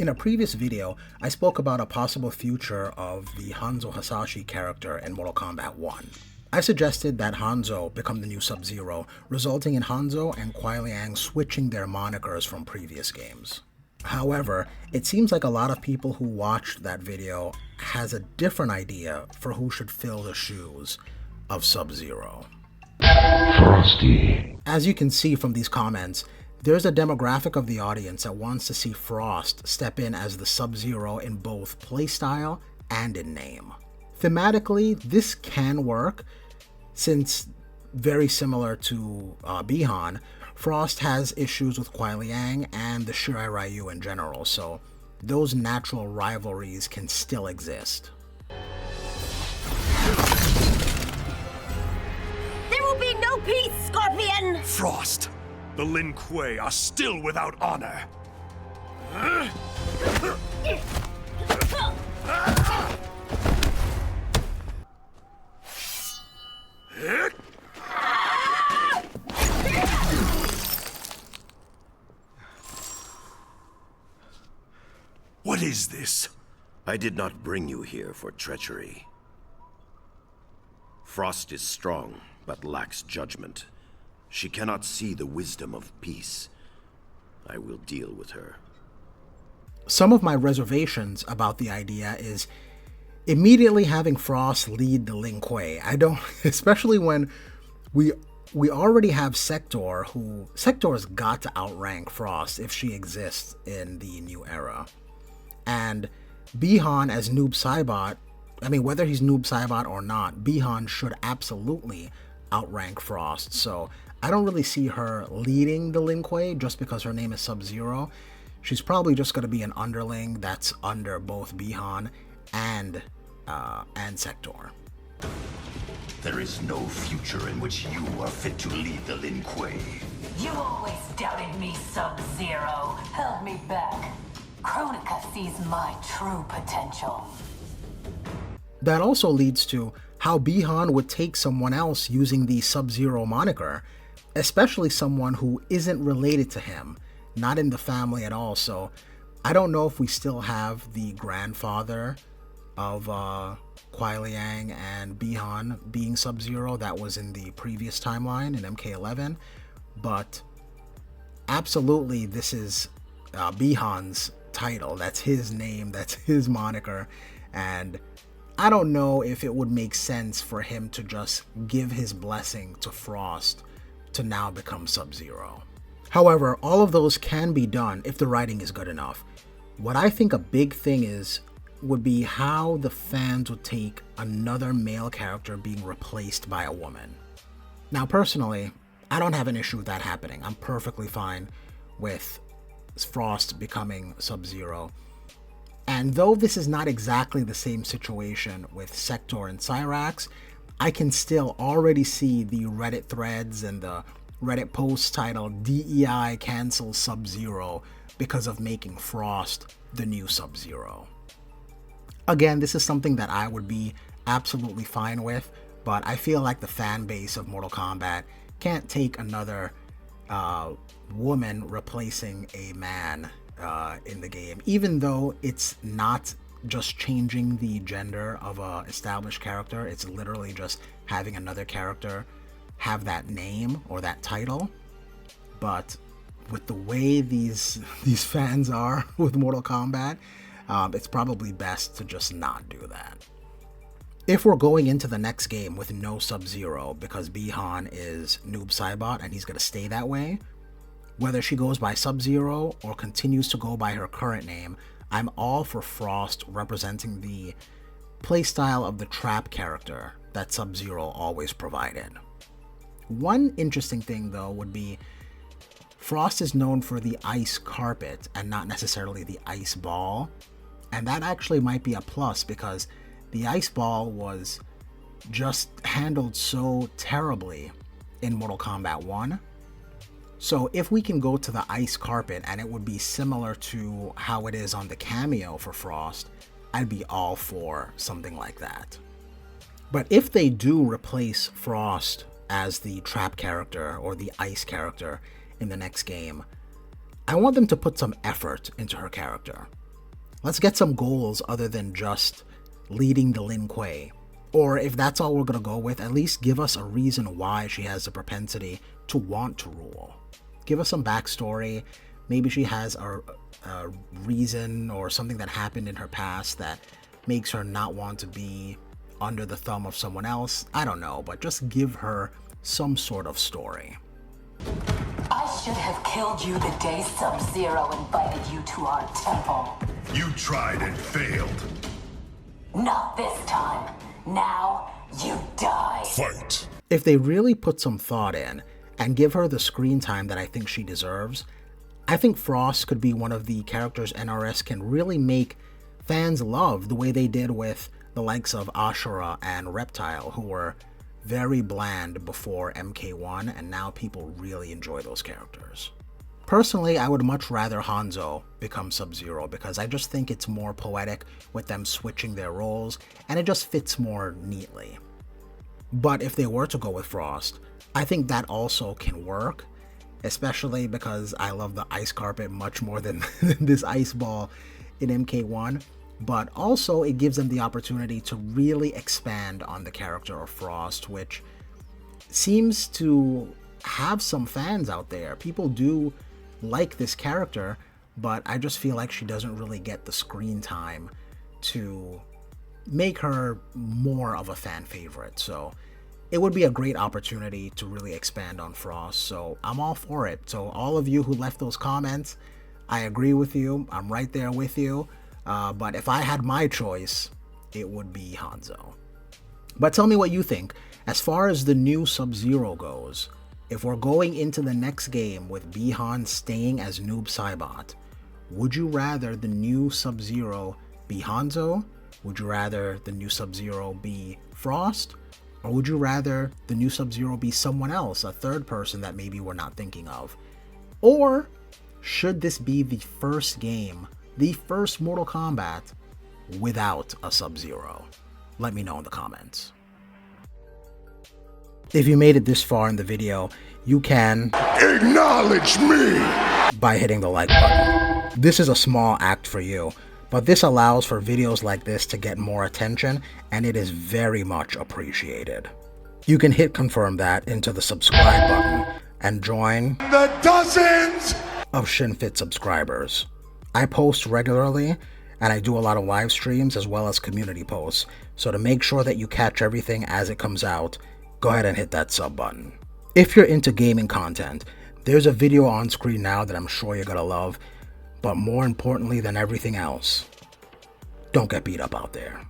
In a previous video, I spoke about a possible future of the Hanzo Hasashi character in Mortal Kombat 1. I suggested that Hanzo become the new Sub-Zero, resulting in Hanzo and Kuai Liang switching their monikers from previous games. However, it seems like a lot of people who watched that video has a different idea for who should fill the shoes of Sub-Zero. Frosty. As you can see from these comments, there's a demographic of the audience that wants to see Frost step in as the Sub-Zero in both playstyle and in name. Thematically, this can work, since very similar to Bi-Han, Frost has issues with Kuai Liang and the Shirai Ryu in general, so those natural rivalries can still exist. There will be no peace, Scorpion! Frost! The Lin Kuei are still without honor! What is this? I did not bring you here for treachery. Frost is strong, but lacks judgment. She cannot see the wisdom of peace. I will deal with her. Some of my reservations about the idea is immediately having Frost lead the Lin Kuei. I don't, especially when we already have Sector, who Sector's got to outrank Frost if she exists in the new era. And Bi-Han as Noob Saibot, I mean, whether he's Noob Saibot or not, Bi-Han should absolutely outrank Frost. So I don't really see her leading the Lin Kuei just because her name is Sub-Zero. She's probably just going to be an underling that's under both Bi-Han and Sector. There is no future in which you are fit to lead the Lin Kuei. You always doubted me, Sub-Zero. Held me back. Kronika sees my true potential. That also leads to how Bi-Han would take someone else using the Sub-Zero moniker, especially someone who isn't related to him, not in the family at all. So I don't know if we still have the grandfather of Kuai Liang and Bi-Han being Sub-Zero that was in the previous timeline in MK11, but absolutely this is Bi-Han's title. That's his name, that's his moniker, and I don't know if it would make sense for him to just give his blessing to Frost to now become Sub-Zero. However, all of those can be done if the writing is good enough. What I think a big thing would be how the fans would take another male character being replaced by a woman. Now personally, I don't have an issue with that happening. I'm perfectly fine with Frost becoming Sub-Zero. And though this is not exactly the same situation with Sector and Cyrax, I can still already see the Reddit threads and the Reddit posts titled DEI cancels Sub-Zero because of making Frost the new Sub-Zero. Again, this is something that I would be absolutely fine with, but I feel like the fan base of Mortal Kombat can't take another woman replacing a man in the game, even though it's not just changing the gender of a established character. It's literally just having another character have that name or that title. But with the way these fans are with Mortal Kombat, it's probably best to just not do that. If we're going into the next game with no Sub-Zero because Bi-Han is Noob Saibot and he's going to stay that way, whether she goes by Sub-Zero or continues to go by her current name, I'm all for Frost representing the playstyle of the trap character that Sub-Zero always provided. One interesting thing though would be Frost is known for the ice carpet and not necessarily the ice ball, and that actually might be a plus because the ice ball was just handled so terribly in Mortal Kombat 1. So if we can go to the ice carpet and it would be similar to how it is on the cameo for Frost, I'd be all for something like that. But if they do replace Frost as the trap character or the ice character in the next game, I want them to put some effort into her character. Let's get some goals other than just leading the Lin Kuei. Or if that's all we're gonna go with, at least give us a reason why she has the propensity to want to rule. Give us some backstory. Maybe she has a reason or something that happened in her past that makes her not want to be under the thumb of someone else. I don't know, but just give her some sort of story. I should have killed you the day Sub-Zero invited you to our temple. You tried and failed. Not this time. Now, you die. Fight. If they really put some thought in and give her the screen time that I think she deserves, I think Frost could be one of the characters NRS can really make fans love the way they did with the likes of Ashura and Reptile, who were very bland before MK1, and now people really enjoy those characters. Personally, I would much rather Hanzo become Sub-Zero because I just think it's more poetic with them switching their roles, and it just fits more neatly. But if they were to go with Frost, I think that also can work, especially because I love the ice carpet much more than this ice ball in MK1. But also it gives them the opportunity to really expand on the character of Frost, which seems to have some fans out there. People do like this character, but I just feel like she doesn't really get the screen time to make her more of a fan favorite. So it would be a great opportunity to really expand on Frost. So I'm all for it. So all of you who left those comments, I agree with you. I'm right there with you. But if I had my choice, it would be Hanzo. But tell me what you think. As far as the new Sub-Zero goes, if we're going into the next game with Bi-Han staying as Noob Saibot, would you rather the new Sub-Zero be Hanzo? Would you rather the new Sub-Zero be Frost? Or would you rather the new Sub-Zero be someone else, a third person that maybe we're not thinking of? Or should this be the first game, the first Mortal Kombat without a Sub-Zero? Let me know in the comments. If you made it this far in the video, you can Acknowledge me! by hitting the like button. This is a small act for you, but this allows for videos like this to get more attention, and it is very much appreciated. You can hit confirm that into the subscribe button and join The dozens of ShinFit subscribers. I post regularly, and I do a lot of live streams as well as community posts, so to make sure that you catch everything as it comes out, go ahead and hit that sub button. If you're into gaming content, there's a video on screen now that I'm sure you're gonna love, but more importantly than everything else, don't get beat up out there.